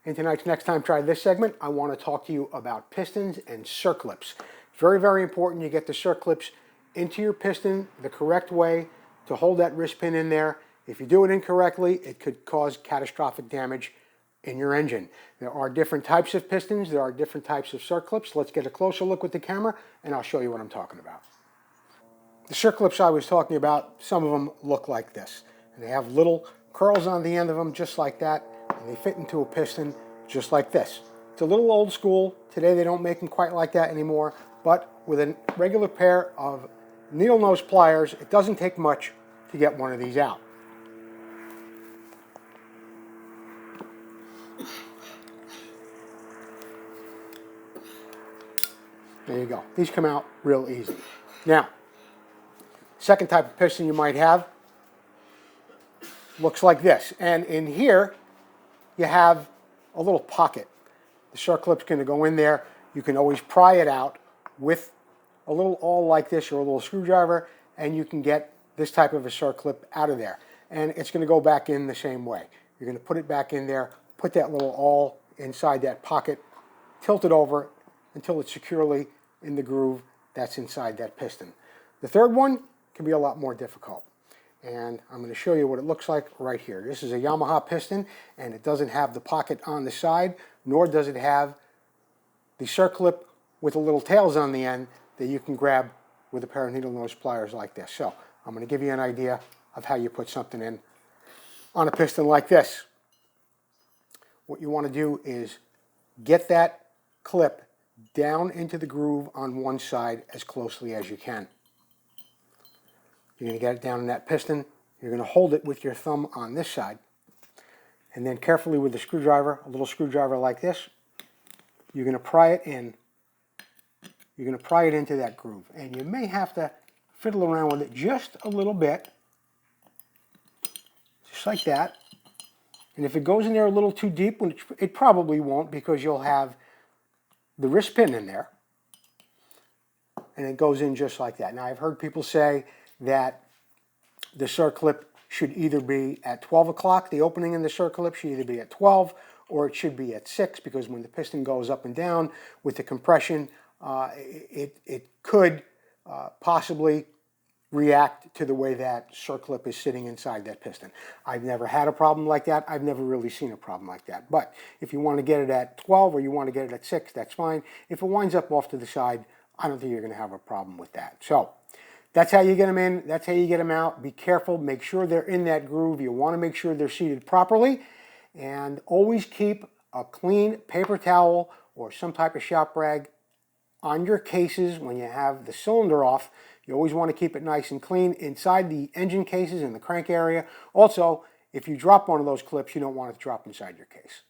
In tonight's Next Time Try This segment, I want to talk to you about pistons and circlips. It's very, very important you get the circlips into your piston the correct way to hold that wrist pin in there. If you do it incorrectly, it could cause catastrophic damage in your engine. There are different types of pistons, there are different types of circlips. Let's get a closer look with the camera and I'll show you what I'm talking about. The circlips I was talking about, some of them look like this. And they have little curls on the end of them just like that, and they fit into a piston just like this. It's a little old school. Today they don't make them quite like that anymore, but with a regular pair of needle nose pliers, it doesn't take much to get one of these out. There you go. These come out real easy. Now, second type of piston you might have looks like this. And in here, you have a little pocket. The circlip's going to go in there. You can always pry it out with a little awl like this or a little screwdriver, and you can get this type of a circlip out of there. And it's going to go back in the same way. You're going to put it back in there, put that little awl inside that pocket, tilt it over until it's securely in the groove that's inside that piston. The third one can be a lot more difficult. And I'm going to show you what it looks like right here. This is a Yamaha piston, and it doesn't have the pocket on the side, nor does it have the circlip with the little tails on the end that you can grab with a pair of needle nose pliers like this. So I'm going to give you an idea of how you put something in on a piston like this. What you want to do is get that clip down into the groove on one side as closely as you can. You're going to get it down in that piston. You're going to hold it with your thumb on this side. And then carefully with the screwdriver, a little screwdriver like this, you're going to pry it in. You're going to pry it into that groove. And you may have to fiddle around with it just a little bit. Just like that. And if it goes in there a little too deep, it probably won't, because you'll have the wrist pin in there. And it goes in just like that. Now, I've heard people say that the circlip should either be at 12 o'clock, the opening in the circlip should either be at 12 or it should be at 6, because when the piston goes up and down with the compression, it could possibly react to the way that circlip is sitting inside that piston. I've never had a problem like that. I've never really seen a problem like that. But if you want to get it at 12 or you want to get it at 6, that's fine. If it winds up off to the side, I don't think you're going to have a problem with that. So that's how you get them in. That's how you get them out. Be careful. Make sure they're in that groove. You want to make sure they're seated properly. And always keep a clean paper towel or some type of shop rag on your cases when you have the cylinder off. You always want to keep it nice and clean inside the engine cases and the crank area. Also, if you drop one of those clips, you don't want it to drop inside your case.